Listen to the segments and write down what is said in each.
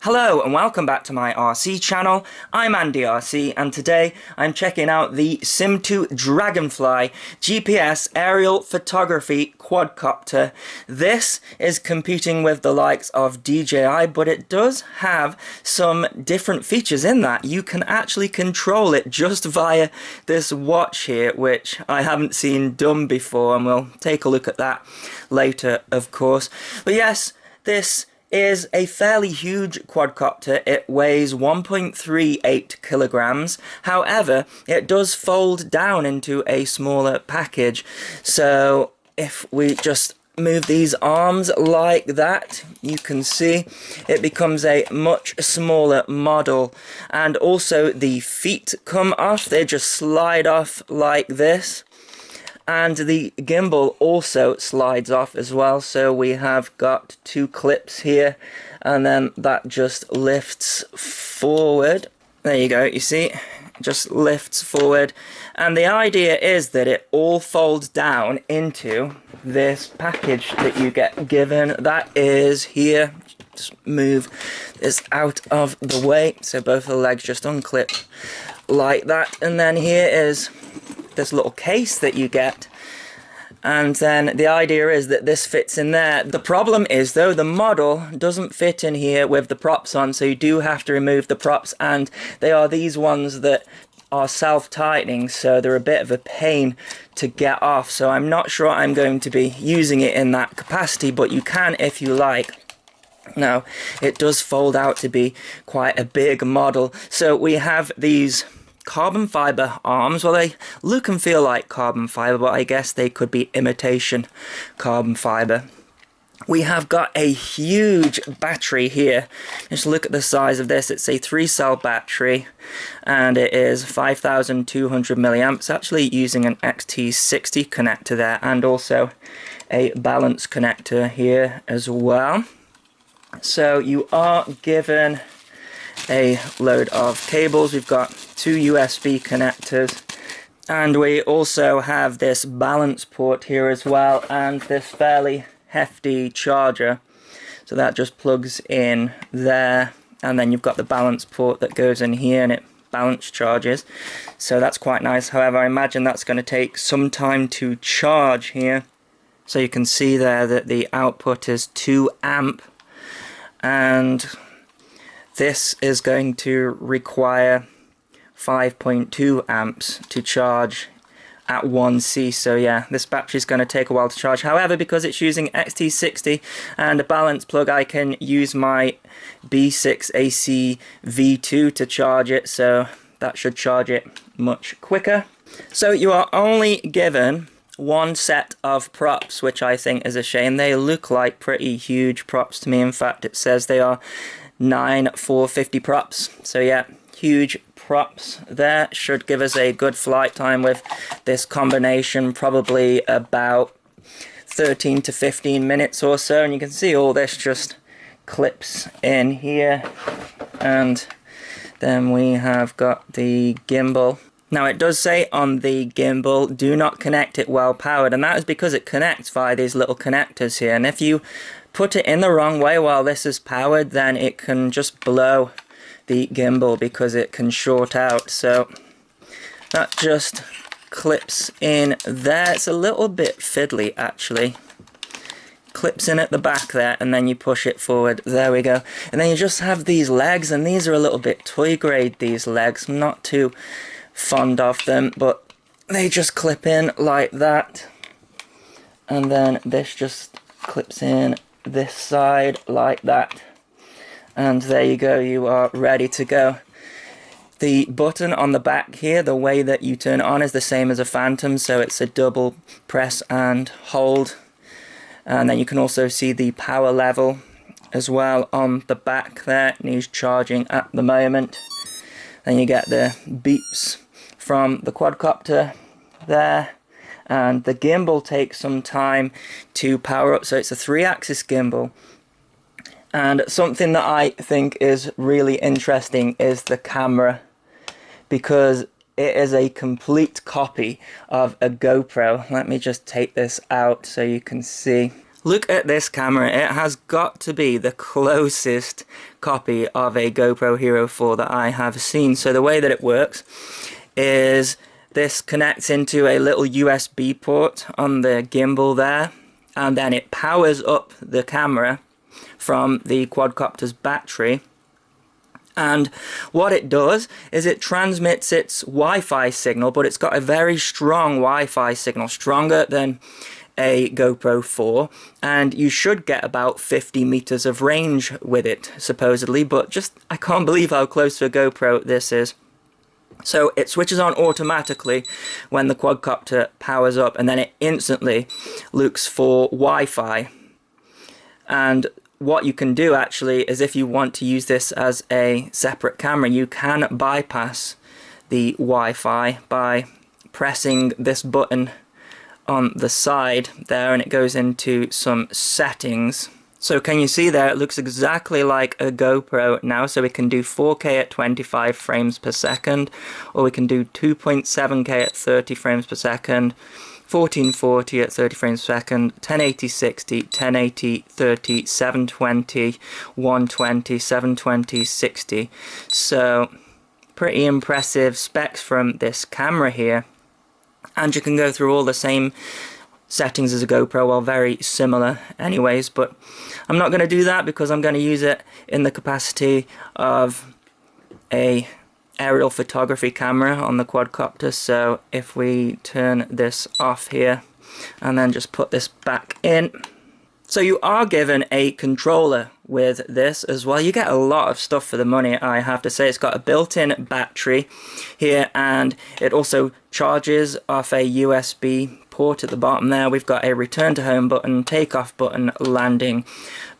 Hello and welcome back to my RC channel. I'm Andy RC and today I'm checking out the Simtoo Dragonfly GPS aerial photography quadcopter. This is competing with the likes of DJI, but it does have some different features in that. You can actually control it just via this watch here, which I haven't seen done before, and we'll take a look at that later, of course. But yes, this is a fairly huge quadcopter. It weighs 1.38 kilograms. However, it does fold down into a smaller package. So if we just move these arms like that, you can see it becomes a much smaller model. And also the feet come off. They just slide off like this. And the gimbal also slides off as well, so we have got two clips here, and then that just lifts forward. There you go, you see, it just lifts forward. And the idea is that it all folds down into this package that you get given. That is here. Just move this out of the way, so both of the legs just unclip like that. And then here is this little case that you get, and then the idea is that this fits in there. The problem is though, the model doesn't fit in here with the props on, so you do have to remove the props, and they are these ones that are self-tightening, so they're a bit of a pain to get off. So I'm not sure I'm going to be using it in that capacity, but you can if you like. Now it does fold out to be quite a big model. So we have these carbon fiber arms. Well, they look and feel like carbon fiber, but I guess they could be imitation carbon fiber. We have got a huge battery here. Just look at the size of this. It's a 3-cell battery, and it is 5,200 milliamps, actually using an XT60 connector there, and also a balance connector here as well. So you are given a load of cables. We've got 2 USB connectors, and we also have this balance port here as well, and this fairly hefty charger. So that just plugs in there, and then you've got the balance port that goes in here and it balance charges. So that's quite nice. However, I imagine that's going to take some time to charge here. So you can see there that the output is 2 amp, and this is going to require 5.2 amps to charge at 1C. So yeah, this battery is going to take a while to charge. However, because it's using XT60 and a balance plug, I can use my B6 AC V2 to charge it, so that should charge it much quicker. So you are only given one set of props, which I think is a shame. They look like pretty huge props to me. In fact, it says they are 9 450 props. So yeah, huge props there. Should give us a good flight time with this combination, probably about 13 to 15 minutes or so. And you can see all this just clips in here, and then we have got the gimbal. Now it does say on the gimbal, do not connect it while powered, and that is because it connects via these little connectors here, and if you put it in the wrong way while this is powered, then it can just blow the gimbal because it can short out. So that just clips in there. It's a little bit fiddly actually. Clips in at the back there, and then you push it forward. There we go. And then you just have these legs, and these are a little bit toy grade, these legs. I'm not too fond of them, but they just clip in like that, and then this just clips in this side like that, and there you go, you are ready to go. The button on the back here, the way that you turn it on is the same as a Phantom, so it's a double press and hold, and then you can also see the power level as well on the back there. It needs charging at the moment. Then you get the beeps from the quadcopter there, and the gimbal takes some time to power up. So it's a 3-axis gimbal, and something that I think is really interesting is the camera, because it is a complete copy of a GoPro. Let me just take this out so you can see. Look at this camera. It has got to be the closest copy of a GoPro Hero 4 that I have seen. So the way that it works is this connects into a little USB port on the gimbal there, and then it powers up the camera from the quadcopter's battery. And what it does is it transmits its Wi-Fi signal, but it's got a very strong Wi-Fi signal, stronger than a GoPro 4, and you should get about 50 meters of range with it, supposedly, but just, I can't believe how close to a GoPro this is. So it switches on automatically when the quadcopter powers up, and then it instantly looks for Wi-Fi. And what you can do actually is, if you want to use this as a separate camera, you can bypass the Wi-Fi by pressing this button on the side there, and it goes into some settings. So can you see there, it looks exactly like a GoPro now. So we can do 4K at 25 frames per second, or we can do 2.7K at 30 frames per second, 1440 at 30 frames per second, 1080 60, 1080 30, 720, 120, 720, 60. So pretty impressive specs from this camera here. And you can go through all the same settings as a GoPro, well, very similar anyways, but I'm not going to do that because I'm going to use it in the capacity of a aerial photography camera on the quadcopter. So if we turn this off here and then just put this back in. So you are given a controller with this as well. You get a lot of stuff for the money, I have to say. It's got a built-in battery here, and it also charges off a USB port at the bottom there. We've got a return to home button, takeoff button, landing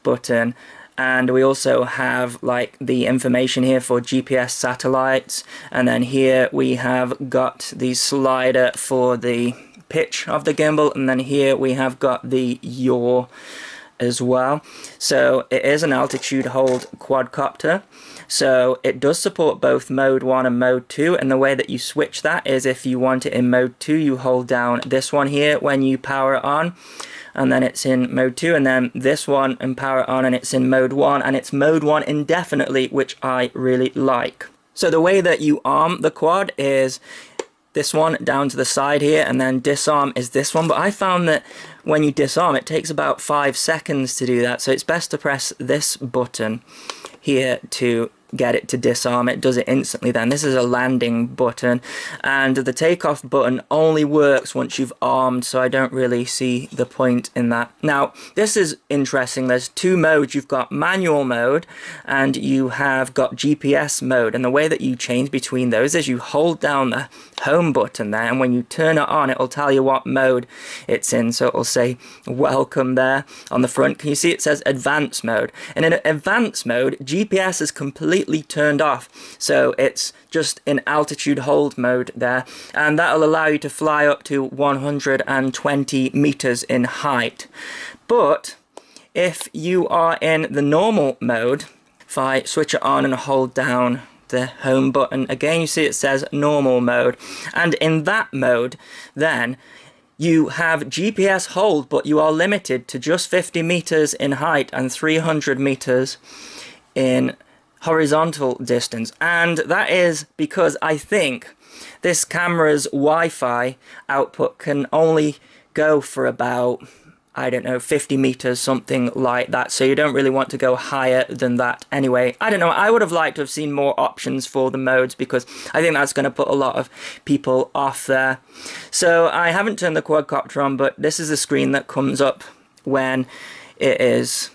button, and we also have like the information here for GPS satellites, and then here we have got the slider for the pitch of the gimbal, and then here we have got the yaw as well. So it is an altitude hold quadcopter, so it does support both mode 1 and mode 2, and the way that you switch that is, if you want it in mode 2, you hold down this one here when you power it on, and then it's in mode 2, and then this one and power it on and it's in mode 1, and it's mode 1 indefinitely, which I really like. So the way that you arm the quad is this one down to the side here, and then disarm is this one, but I found that when you disarm it takes about 5 seconds to do that, so it's best to press this button here to get it to disarm. It does it instantly then. This is a landing button, and the takeoff button only works once you've armed, so I don't really see the point in that. Now this is interesting. There's two modes. You've got manual mode and you have got GPS mode, and the way that you change between those is you hold down the home button there, and when you turn it on it'll tell you what mode it's in. So it'll say welcome there on the front. Can you see it says advanced mode? And in advanced mode, GPS is completely turned off, so it's just in altitude hold mode there, and that'll allow you to fly up to 120 meters in height. But if you are in the normal mode, if I switch it on and hold down the home button again, you see it says normal mode, and in that mode then you have GPS hold, but you are limited to just 50 meters in height and 300 meters in horizontal distance. And that is because I think this camera's Wi-Fi output can only go for about, I don't know, 50 meters, something like that, so you don't really want to go higher than that anyway. I don't know, I would have liked to have seen more options for the modes, because I think that's going to put a lot of people off there. So I haven't turned the quadcopter on, but this is the screen that comes up when it is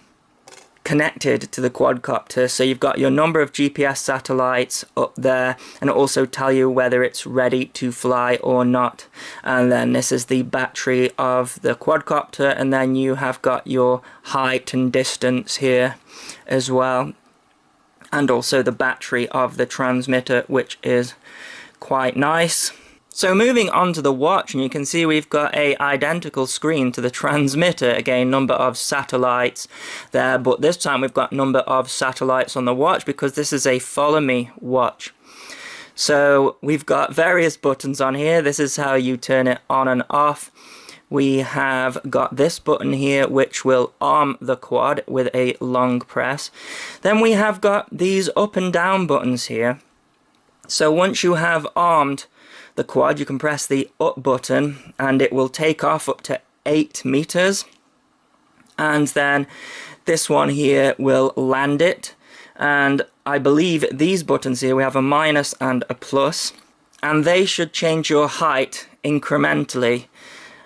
connected to the quadcopter. So you've got your number of GPS satellites up there, and it'll also tell you whether it's ready to fly or not. And then this is the battery of the quadcopter, and then you have got your height and distance here as well, and also the battery of the transmitter, which is quite nice. So moving on to the watch, and you can see we've got a identical screen to the transmitter. Again, number of satellites there, but this time we've got number of satellites on the watch because this is a follow me watch. So we've got various buttons on here. This is how you turn it on and off. we have got this button here which will arm the quad with a long press. Then we have got these up and down buttons here. So once you have armed the quad, you can press the up button and it will take off up to 8 meters. And then this one here will land it. And I believe these buttons here, we have a minus and a plus. And they should change your height incrementally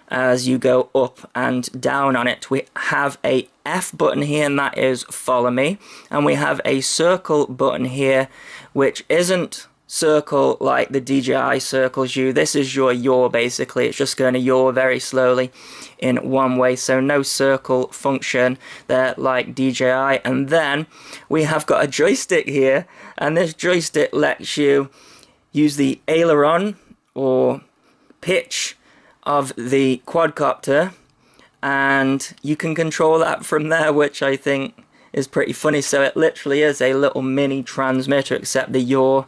as you go up and down on it. We have a F button here and that is follow me. And we have a circle button here which isn't circle like the DJI circles you. This is your yaw basically. It's just going to yaw very slowly in one way, so no circle function there like DJI. And then we have got a joystick here, and this joystick lets you use the aileron or pitch of the quadcopter, and you can control that from there, which I think is pretty funny. So it literally is a little mini transmitter, except the yaw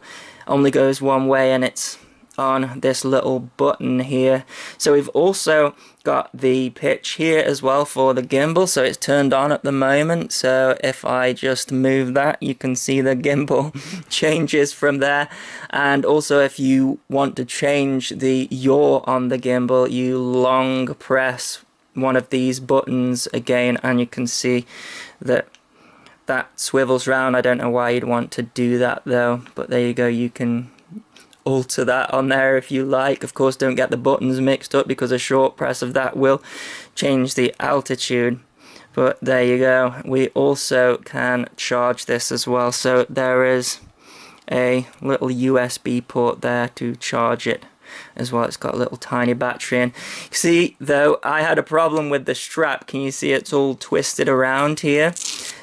only goes one way and it's on this little button here. So we've also got the pitch here as well for the gimbal, so it's turned on at the moment. So if I just move that, you can see the gimbal changes from there. And also if you want to change the yaw on the gimbal, you long press one of these buttons again and you can see that that swivels round. I don't know why you'd want to do that though, but there you go, you can alter that on there if you like. Of course, don't get the buttons mixed up because a short press of that will change the altitude. But there you go. We also can charge this as well, so there is a little USB port there to charge it as well. It's got a little tiny battery in. See though, I had a problem with the strap. Can you see it's all twisted around here?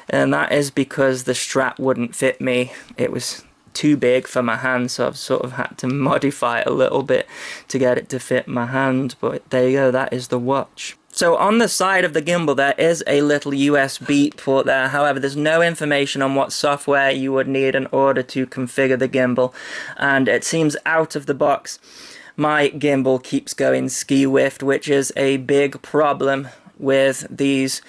And that is because the strap wouldn't fit me. It was too big for my hand, so I've sort of had to modify it a little bit to get it to fit my hand. But there you go, that is the watch. So on the side of the gimbal there is a little USB port there. However, there's no information on what software you would need in order to configure the gimbal, and it seems out of the box my gimbal keeps going ski-whiffed, which is a big problem with these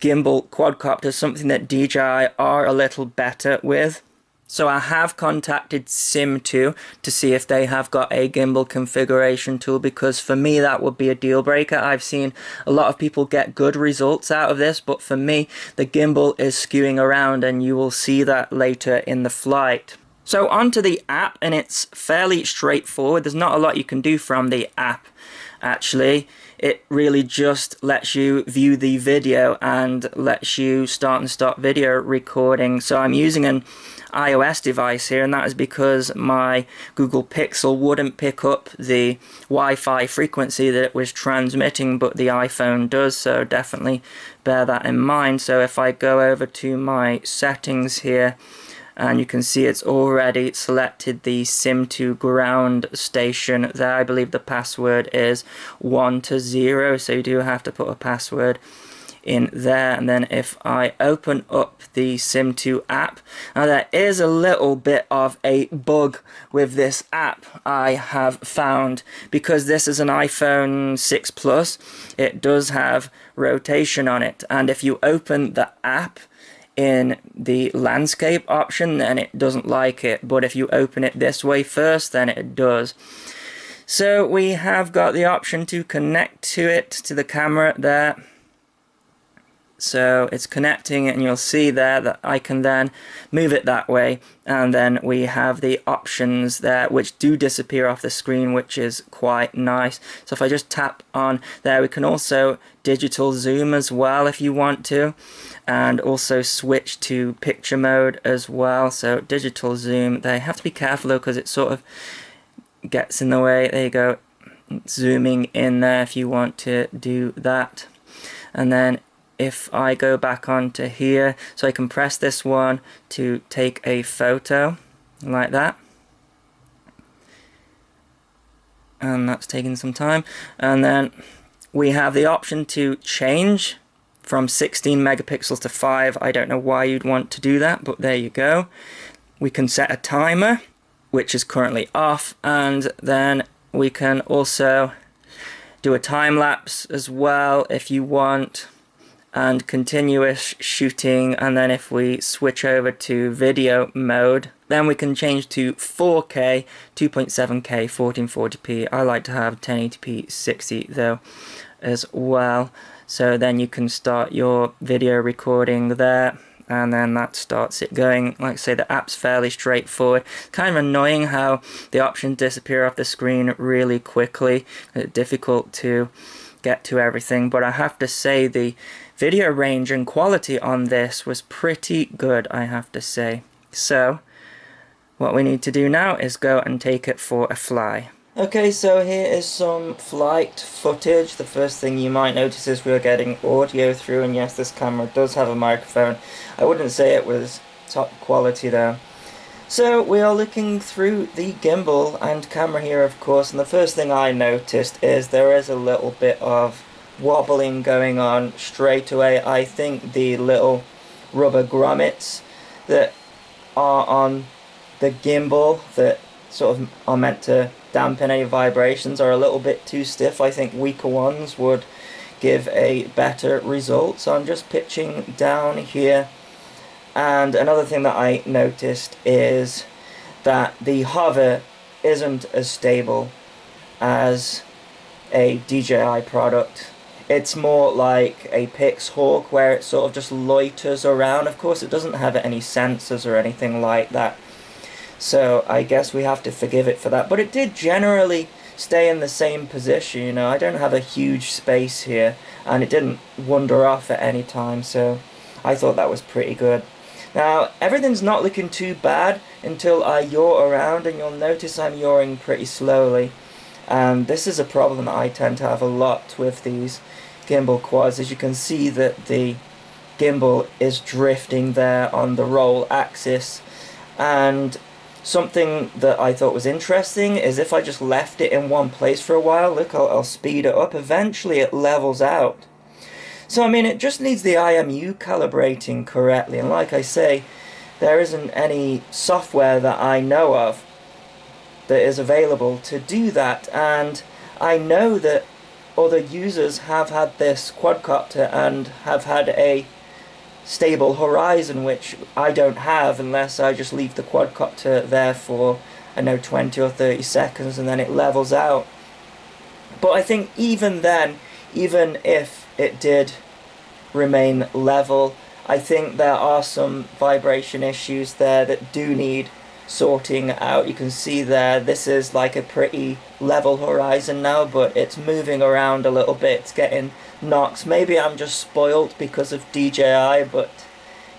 gimbal quadcopters, something that DJI are a little better with. So I have contacted Simtoo to see if they have got a gimbal configuration tool, because for me that would be a deal breaker. I've seen a lot of people get good results out of this, but for me the gimbal is skewing around, and you will see that later in the flight. So onto the app, and it's fairly straightforward. There's not a lot you can do from the app actually. It really just lets you view the video and lets you start and stop video recording. So I'm using an iOS device here, and that is because my Google Pixel wouldn't pick up the Wi-Fi frequency that it was transmitting, but the iPhone does, so definitely bear that in mind. So if I go over to my settings here, and you can see it's already selected the Simtoo ground station there. I believe the password is 120, so you do have to put a password in there. And then if I open up the Simtoo app, now there is a little bit of a bug with this app I have found, because this is an iPhone 6 Plus. It does have rotation on it, and if you open the app in the landscape option, then it doesn't like it, but if you open it this way first, then it does. So we have got the option to connect to it, to the camera there. So it's connecting, and you'll see there that I can then move it that way, and then we have the options there which do disappear off the screen, which is quite nice. So if I just tap on there, we can also digital zoom as well if you want to, and also switch to picture mode as well. So digital zoom, they have to be careful though, because it sort of gets in the way. There you go, zooming in there if you want to do that. And then if I go back onto here, so I can press this one to take a photo like that, and that's taking some time. And then we have the option to change from 16 megapixels to 5. I don't know why you'd want to do that, but there you go. We can set a timer, which is currently off, and then we can also do a time lapse as well if you want, and continuous shooting. And then if we switch over to video mode, then we can change to 4K, 2.7K, 1440p. I like to have 1080p 60 though as well. So then you can start your video recording there, and then that starts it going. Like I say, the app's fairly straightforward. Kind of annoying how the options disappear off the screen really quickly. It's difficult to get to everything, but I have to say the video range and quality on this was pretty good, I have to say. So what we need to do now is go and take it for a fly. Okay, so here is some flight footage. The first thing you might notice is we're getting audio through, and yes, this camera does have a microphone. I wouldn't say it was top quality though. So we are looking through the gimbal and camera here, of course, and the first thing I noticed is there is a little bit of wobbling going on straight away. I think the little rubber grommets that are on the gimbal that sort of are meant to dampen any vibrations are a little bit too stiff. I think weaker ones would give a better result. So I'm just pitching down here. And another thing that I noticed is that the hover isn't as stable as a DJI product. It's more like a Pixhawk where it sort of just loiters around. Of course it doesn't have any sensors or anything like that, so I guess we have to forgive it for that. But it did generally stay in the same position, you know. I don't have a huge space here, and it didn't wander off at any time, so I thought that was pretty good. Now, everything's not looking too bad until I yaw around, and you'll notice I'm yawing pretty slowly. And this is a problem that I tend to have a lot with these gimbal quads. As you can see that the gimbal is drifting there on the roll axis, and something that I thought was interesting is if I just left it in one place for a while, look, I'll speed it up, eventually it levels out. So I mean, it just needs the IMU calibrating correctly, and like I say, there isn't any software that I know of that is available to do that. And I know that other users have had this quadcopter and have had a stable horizon, which I don't have unless I just leave the quadcopter there for, I know, 20 or 30 seconds and then it levels out. But I think even then, even if it did remain level, I think there are some vibration issues there that do need sorting out. You can see there, this is like a pretty level horizon now, but it's moving around a little bit, it's getting knocks. Maybe I'm just spoiled because of DJI, but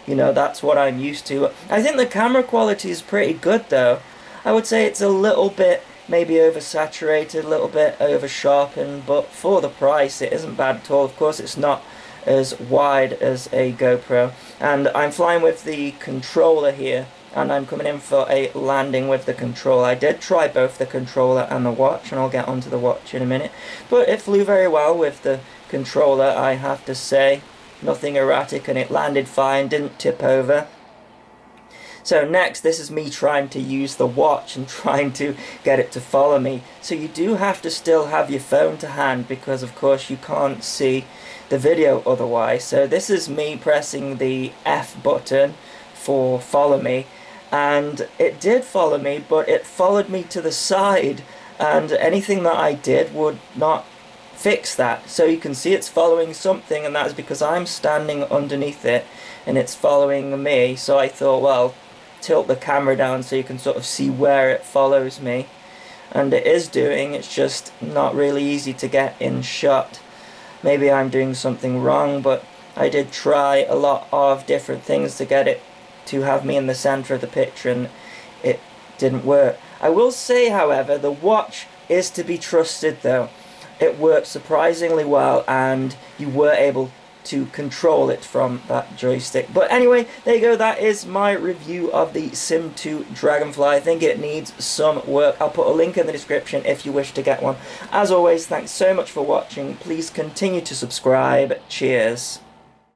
you know, that's what I'm used to. I think the camera quality is pretty good though. I would say it's a little bit maybe oversaturated, a little bit over sharpened, but for the price it isn't bad at all. Of course it's not as wide as a GoPro, and I'm flying with the controller here, and I'm coming in for a landing with the controller. I did try both the controller and the watch, and I'll get onto the watch in a minute, but it flew very well with the controller, I have to say. Nothing erratic, and it landed fine, didn't tip over. So next, this is me trying to use the watch and trying to get it to follow me. So you do have to still have your phone to hand, because of course you can't see the video otherwise. So this is me pressing the F button for follow me, and it did follow me, but it followed me to the side, and anything that I did would not fix that. So you can see it's following something, and that's because I'm standing underneath it and it's following me. So I thought, well, tilt the camera down so you can sort of see where it follows me, and it is doing, it's just not really easy to get in shot. Maybe I'm doing something wrong, but I did try a lot of different things to get it to have me in the center of the picture, and it didn't work. I will say, however, the watch is to be trusted though. It worked surprisingly well, and you were able to control it from that joystick. But anyway, there you go, that is my review of the Simtoo Dragonfly. I think it needs some work. I'll put a link in the description if you wish to get one. As always, thanks so much for watching. Please continue to subscribe. Cheers.